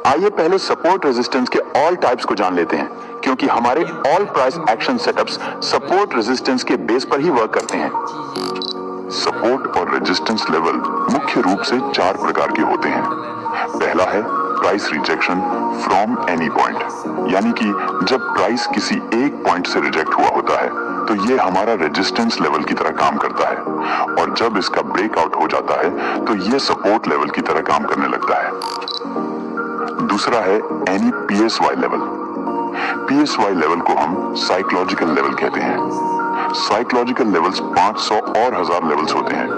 आइए पहले support resistance के ऑल टाइप्स को जान लेते हैं, क्योंकि हमारे all price action setups support resistance के बेस पर ही वर्क करते हैं। सपोर्ट और रेजिस्टेंस लेवल मुख्य रूप से 4 प्रकार के होते हैं। पहला है price rejection from any point, यानी कि जब प्राइस किसी एक पॉइंट से रिजेक्ट हुआ होता है तो ये हमारा रेजिस्टेंस लेवल की तरह काम करता है, और जब इसका ब्रेकआउट हो जाता है तो ये सपोर्ट लेवल की तरह काम करने लगता है। दूसरा है any PSY level. PSY level को हम साइकोलॉजिकल लेवल कहते हैं। साइकोलॉजिकल लेवल्स 500 और 1000 लेवल्स होते हैं।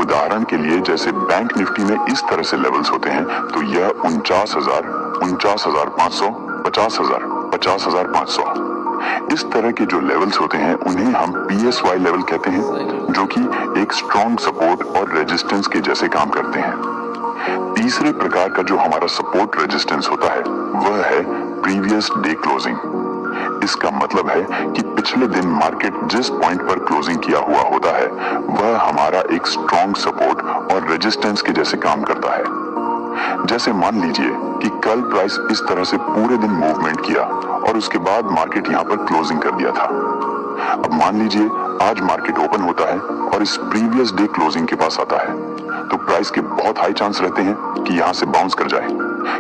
उदाहरण के लिए जैसे बैंक निफ्टी में इस तरह से लेवल्स होते हैं, तो यह 49,000, 49,500, 50,000, 50,500, इस तरह के जो लेवल्स होते हैं उन्हें हम पीएसवाई लेवल कहते हैं, जो कि एक स्ट्रॉन्ग सपोर्ट और रेजिस्टेंस के जैसे काम करते हैं। तीसरे प्रकार का जो हमारा सपोर्ट रेजिस्टेंस होता है वह है प्रीवियस डे क्लोजिंग। इसका मतलब है कि पिछले दिन मार्केट जिस पॉइंट पर क्लोजिंग किया हुआ होता है वह हमारा एक स्ट्रॉन्ग सपोर्ट और रेजिस्टेंस के जैसे काम करता है। जैसे मान लीजिए कि कल प्राइस इस तरह से पूरे दिन मूवमेंट किया और उसके बाद मार्केट यहाँ पर क्लोजिंग कर दिया था। अब मान लीजिए आज मार्केट ओपन होता है और इस प्रीवियस डे क्लोजिंग के पास आता है, तो प्राइस के बहुत हाई चांस रहते हैं कि यहाँ से बाउंस कर जाए,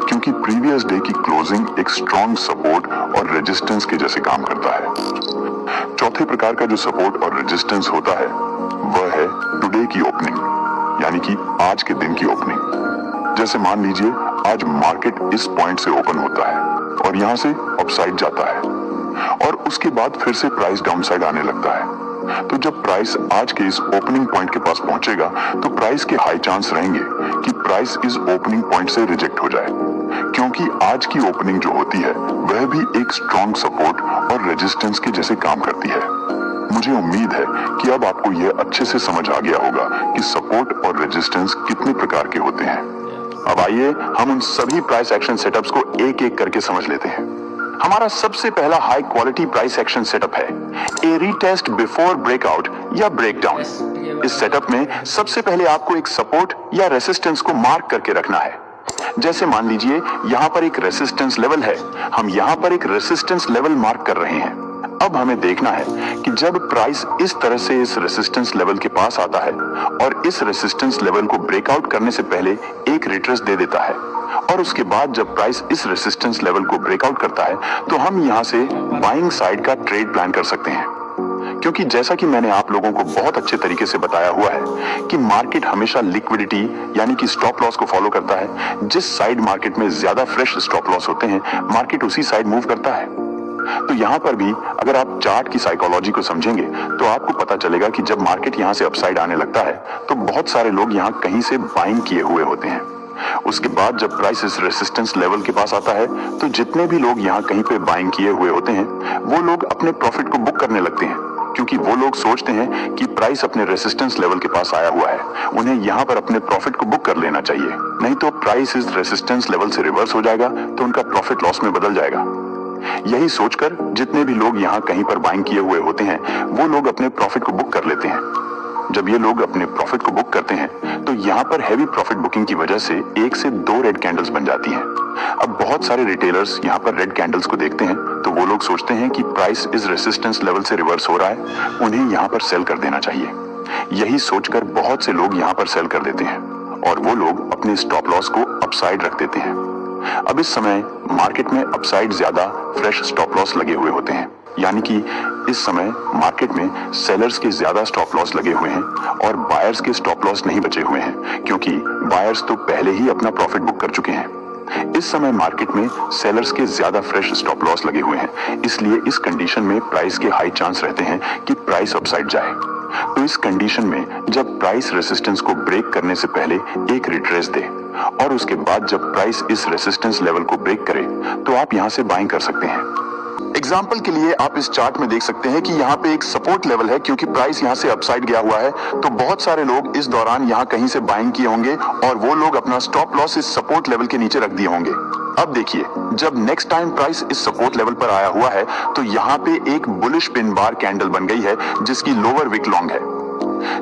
क्योंकि प्रीवियस डे की क्लोजिंग एक स्ट्रॉन्ग सपोर्ट और रेजिस्टेंस के जैसे काम करता है। चौथे प्रकार का जो सपोर्ट और रेजिस्टेंस होता है वह है टुडे की ओपनिंग, यानी कि आज के दिन की ओपनिंग। जैसे मान लीजिए आज मार्केट इस पॉइंट से ओपन होता है और यहाँ से अपसाइड जाता है और उसके बाद फिर से प्राइस डाउनसाइड आने लगता है। तो जब प्राइस आज के इस ओपनिंग पॉइंट के पास पहुंचेगा तो प्राइस के हाई चांस रहेंगे कि प्राइस इस ओपनिंग पॉइंट से रिजेक्ट हो जाए, क्योंकि आज की ओपनिंग जो होती है वह भी एक स्ट्रॉन्ग सपोर्ट और रेजिस्टेंस के जैसे काम करती है। मुझे उम्मीद है कि अब आपको यह अच्छे से समझ आ गया होगा कि सपोर्ट और रेजिस्टेंस कितने प्रकार के होते हैं। अब आइए हम उन सभी प्राइस एक्शन सेटअप्स को एक एक करके समझ लेते हैं। हमारा सबसे पहला high quality price action setup है ए रीटेस्ट बिफोर ब्रेकआउट या ब्रेकडाउन। इस सेटअप में सबसे पहले आपको एक सपोर्ट या रेसिस्टेंस को मार्क करके रखना है। जैसे मान लीजिए यहाँ पर एक रेसिस्टेंस लेवल है, हम यहाँ पर एक रेसिस्टेंस लेवल मार्क कर रहे हैं। अब हमें देखना है कि जब प्राइस इस तरह से इस रेसिस्टेंस लेवल के पास आता है और इस रेसिस्टेंस लेवल को ब्रेकआउट करने से पहले एक रिट्रेस दे देता है, और उसके बाद जब प्राइस इस रेसिस्टेंस लेवल को ब्रेकआउट करता है तो हम यहाँ से बाइंग साइड का ट्रेड प्लान कर सकते हैं। क्योंकि जैसा कि मैंने आप लोगों को बहुत अच्छे तरीके से बताया हुआ है कि मार्केट हमेशा लिक्विडिटी यानी कि स्टॉप लॉस को फॉलो करता है। जिस साइड मार्केट में ज्यादा फ्रेश स्टॉप लॉस होते हैं मार्केट उसी साइड मूव करता है। तो यहाँ पर भी अगर आप चार्ट की साइकोलॉजी को समझेंगे तो आपको पता चलेगा कि जब मार्केट यहाँ से अपसाइड आने लगता है तो बहुत सारे लोग यहाँ कहीं से बाइंग किए हुए होते हैं। उसके बाद जब प्राइस इस रेसिस्टेंस लेवल के पास आता है तो जितने भी लोग यहाँ कहीं पे बाइंग किए हुए होते हैं वो लोग अपने प्रॉफिट को बुक करने लगते हैं, क्योंकि वो लोग सोचते हैं कि प्राइस अपने रेसिस्टेंस लेवल के पास आया हुआ है, उन्हें यहाँ पर अपने प्रॉफिट को बुक कर लेना चाहिए, नहीं तो प्राइस इस रेसिस्टेंस लेवल से रिवर्स हो जाएगा तो उनका प्रॉफिट लॉस में बदल जाएगा। यही सोचकर जितने भी लोग यहाँ कहीं पर बाइंग किए हुए होते हैं वो लोग अपने प्रॉफिट को बुक कर लेते हैं। जब ये लोग अपने प्रॉफिट को बुक करते हैं तो यहाँ पर हैवी प्रॉफिट बुकिंग की वजह से 1 से 2 रेड कैंडल्स बन जाती हैं। अब बहुत सारे रिटेलर्स यहाँ पर रेड कैंडल्स को देखते हैं तो वो लोग सोचते हैं कि प्राइस इस रेसिस्टेंस लेवल से रिवर्स हो रहा है, उन्हें यहाँ पर सेल कर देना चाहिए। यही सोचकर बहुत से लोग यहाँ पर सेल कर देते हैं और वो लोग अपने स्टॉप लॉस को अपसाइड रख देते हैं। अब इस समय मार्केट में अपसाइड ज्यादा फ्रेश स्टॉप लॉस लगे हुए होते हैं, यानी कि इस समय मार्केट में सेलर्स के ज्यादा स्टॉप लॉस लगे हुए हैं और बायर्स के स्टॉप लॉस नहीं बचे हुए हैं, क्योंकि बायर्स तो पहले ही अपना प्रॉफिट बुक कर चुके हैं। इस समय मार्केट में सेलर्स के ज्यादा फ्रेश स्टॉप लॉस लगे हुए हैं, इसलिए इस कंडीशन में प्राइस के हाई चांस रहते हैं कि प्राइस अपसाइड जाए। तो इस कंडीशन में जब प्राइस रेसिस्टेंस को ब्रेक करने से पहले एक रिट्रेस दे और उसके बाद जब प्राइस इस रेसिस्टेंस लेवल को ब्रेक करे तो आप यहां से बाइंग कर सकते हैं। एग्जाम्पल के लिए आप इस चार्ट में देख सकते हैं कि यहाँ पे एक सपोर्ट लेवल है, क्योंकि प्राइस यहाँ से अपसाइड गया हुआ है तो बहुत सारे लोग इस दौरान यहाँ कहीं से बाइंग किए होंगे और वो लोग अपना स्टॉप लॉस इस सपोर्ट लेवल के नीचे रख दिए होंगे। अब देखिए जब नेक्स्ट टाइम प्राइस इस सपोर्ट लेवल पर आया हुआ है तो यहाँ पे एक बुलिश पिन बार कैंडल बन गई है जिसकी लोअर विक लॉन्ग है।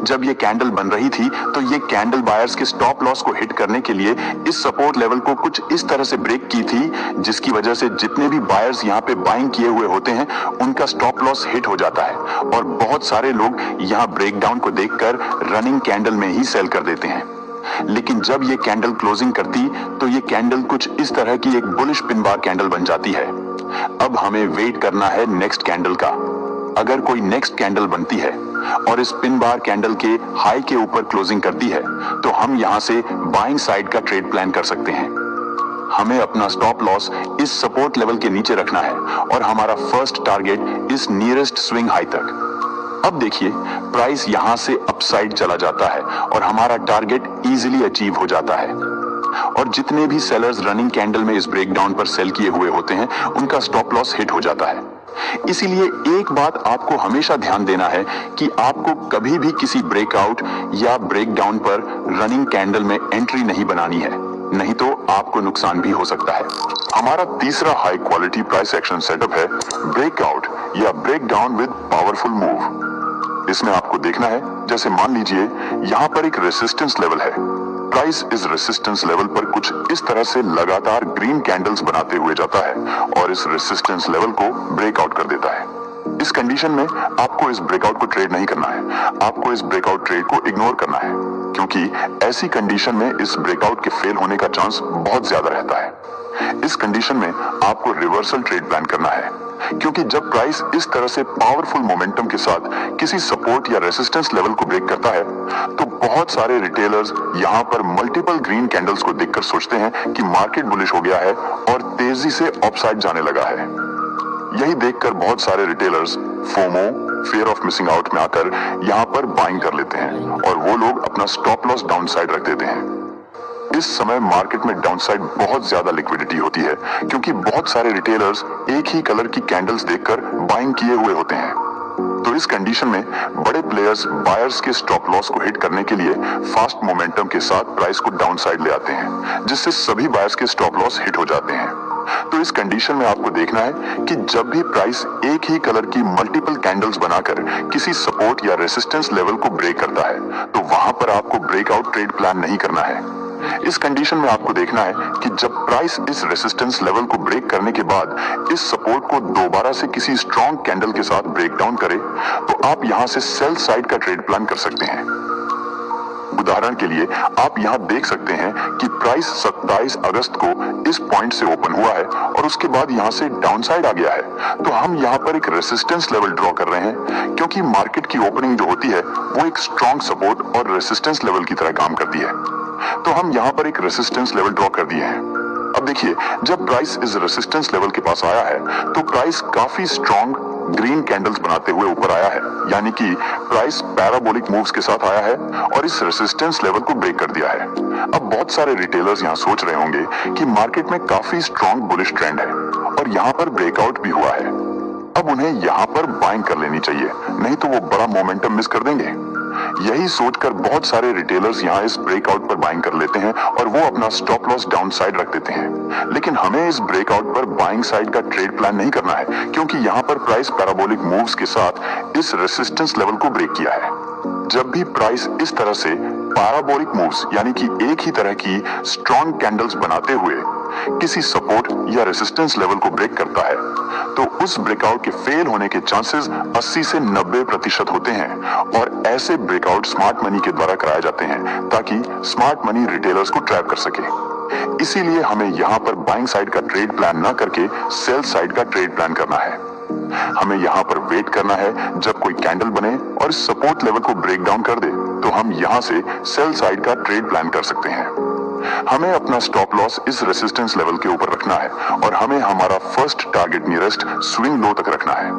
जब ये कैंडल बन रही थी तो ये कैंडल बायर्स के स्टॉप लॉस को हिट करने के लिए इस सपोर्ट लेवल को कुछ इस तरह से ब्रेक की थी, जिसकी वजह से जितने भी बायर्स यहाँ पे बाइंग किए हुए होते हैं उनका स्टॉप लॉस हिट हो जाता है और बहुत सारे लोग यहाँ ब्रेकडाउन को देखकर रनिंग कैंडल में ही सेल कर देते हैं। लेकिन जब ये कैंडल क्लोजिंग करती तो ये कैंडल कुछ इस तरह की एक बुलिश पिन बार कैंडल बन जाती है। अब हमें वेट करना है नेक्स्ट कैंडल का। अगर कोई नेक्स्ट कैंडल बनती है और इस पिन बार कैंडल के हाई के ऊपर क्लोजिंग करती है तो हम यहां से बाइंग साइड का ट्रेड प्लान कर सकते हैं। हमें अपना स्टॉप लॉस इस सपोर्ट लेवल के नीचे रखना है और हमारा फर्स्ट टारगेट इस नियरेस्ट स्विंग हाई तक। अब देखिए प्राइस यहां से अपसाइड चला जाता है और हमारा टारगेट इजीली अचीव हो जाता है और जितने भी सेलर्स रनिंग कैंडल में इस ब्रेकडाउन पर सेल किए हुए होते हैं उनका स्टॉप लॉस हिट हो जाता है। इसीलिए एक बात आपको हमेशा ध्यान देना है कि आपको कभी भी किसी ब्रेकआउट या ब्रेकडाउन पर रनिंग कैंडल में एंट्री नहीं बनानी है, नहीं तो आपको नुकसान भी हो सकता है। हमारा तीसरा high quality price action setup है ब्रेकआउट या ब्रेकडाउन विद पावरफुल मूव। इसमें आपको देखना है, जैसे मान लीजिए यहाँ पर एक रेसिस्टेंस लेवल है। प्राइस इस रेसिस्टेंस लेवल पर कुछ इस तरह से लगातार ग्रीन कैंडल्स बनाते हुए जाता है और इस रेसिस्टेंस लेवल को ब्रेकआउट कर देता है। इस कंडीशन में आपको इस ब्रेकआउट को ट्रेड नहीं करना है, आपको इस ब्रेकआउट ट्रेड को इग्नोर करना है, क्योंकि ऐसी कंडीशन में इस ब्रेकआउट के फेल होने का चांस बहुत ज्यादा रहता है। इस कंडीशन में आपको रिवर्सल ट्रेड प्लान करना है, क्योंकि जब प्राइस इस तरह से पावरफुल मोमेंटम के साथ किसी सपोर्ट या रेसिस्टेंस लेवल को ब्रेक करता है तो बहुत सारे रिटेलर्स यहाँ पर मल्टीपल ग्रीन कैंडल्स को देखकर सोचते हैं कि मार्केट बुलिश हो गया है और तेजी से अपसाइड जाने लगा है। यही देखकर बहुत सारे retailers FOMO, fear of missing out में आकर यहाँ पर बाइंग कर लेते हैं और वो लोग अपना स्टॉप लॉस डाउन साइड रख देते हैं। इस समय मार्केट में डाउनसाइड बहुत ज्यादा लिक्विडिटी होती है, क्योंकि बहुत सारे रिटेलर्स एक ही कलर की कैंडल्स देखकर बाइंग किए हुए होते हैं। तो इस कंडीशन में बड़े प्लेयर्स बायर्स के स्टॉप लॉस को हिट करने के लिए फास्ट मोमेंटम के साथ प्राइस को डाउन साइड ले आते हैं, जिससे सभी बायर्स के स्टॉप लॉस हिट हो जाते हैं। तो इस कंडीशन में आपको देखना है कि जब भी प्राइस एक ही कलर की मल्टीपल कैंडल्स बनाकर किसी सपोर्ट या रेसिस्टेंस लेवल को ब्रेक करता है तो वहां पर आपको ब्रेकआउट ट्रेड प्लान नहीं करना है। इस कंडीशन में आपको देखना है कि जब प्राइस इस रेसिस्टेंस लेवल को ब्रेक करने के बाद इस सपोर्ट को दोबारा से किसी स्ट्रॉन्ग कैंडल के साथ ब्रेक डाउन करे तो आप यहां से सेल साइड का ट्रेड प्लान कर सकते हैं। उदाहरण के लिए आप यहां देख सकते हैं कि प्राइस 27 अगस्त को इस पॉइंट से ओपन हुआ है और उसके बाद यहां से डाउन साइड आ गया है। तो हम यहां पर एक रेसिस्टेंस लेवल ड्रॉ कर रहे हैं, क्योंकि मार्केट की ओपनिंग जो होती है वो एक स्ट्रॉन्ग सपोर्ट और रेसिस्टेंस लेवल की तरह काम करती है। तो हम यहाँ पर एक रेसिस्टेंस लेवल ड्रॉ कर दिए हैं। अब देखिए जब प्राइस इस रेसिस्टेंस लेवल के पास आया है तो प्राइस काफी स्ट्रॉन्ग ग्रीन कैंडल्स बनाते हुए ऊपर आया है, यानी कि प्राइस पैराबोलिक मूव्स के साथ आया है और इस रेसिस्टेंस लेवल को ब्रेक कर दिया है। अब बहुत सारे रिटेलर्स यहाँ सोच रहे होंगे कि मार्केट में काफी स्ट्रॉन्ग बुलिश ट्रेंड है और यहाँ पर ब्रेकआउट भी हुआ है। अब उन्हें यहाँ पर बाइंग कर लेनी चाहिए, नहीं तो वो बड़ा मोमेंटम मिस कर देंगे। यही सोचकर बहुत सारे रिटेलर्स यहाँ इस ब्रेकआउट पर बाइंग कर लेते हैं और वो अपना स्टॉप लॉस डाउन साइड रख देते हैं। लेकिन हमें इस ब्रेकआउट पर बाइंग साइड का ट्रेड प्लान नहीं करना है, क्योंकि यहाँ पर प्राइस पैराबोलिक मूव्स के साथ इस रेसिस्टेंस लेवल को ब्रेक किया है। जब भी प्राइस इस तरह से पैराबोलिक मूव्स यानी कि एक ही तरह की स्ट्रॉन्ग कैंडल्स बनाते हुए किसी सपोर्ट या रेसिस्टेंस लेवल को ब्रेक करता है तो उस ब्रेकआउट के फेल होने के चांसेस 80 से 90% होते हैं और ऐसे ब्रेकआउट स्मार्ट मनी के द्वारा कराए जाते हैं ताकि स्मार्ट मनी रिटेलर्स को ट्रैप कर सके। इसीलिए हमें यहाँ पर बाइंग साइड का ट्रेड प्लान न करके सेल साइड का ट्रेड प्लान करना है। हमें यहाँ पर वेट करना है जब कोई कैंडल बने और इस सपोर्ट लेवल को ब्रेक डाउन कर दे तो हम यहाँ से सेल साइड का ट्रेड प्लान कर सकते हैं। हमें अपना स्टॉप लॉस इस रेसिस्टेंस लेवल के ऊपर रखना है और हमें हमारा first target nearest swing low तक रखना है।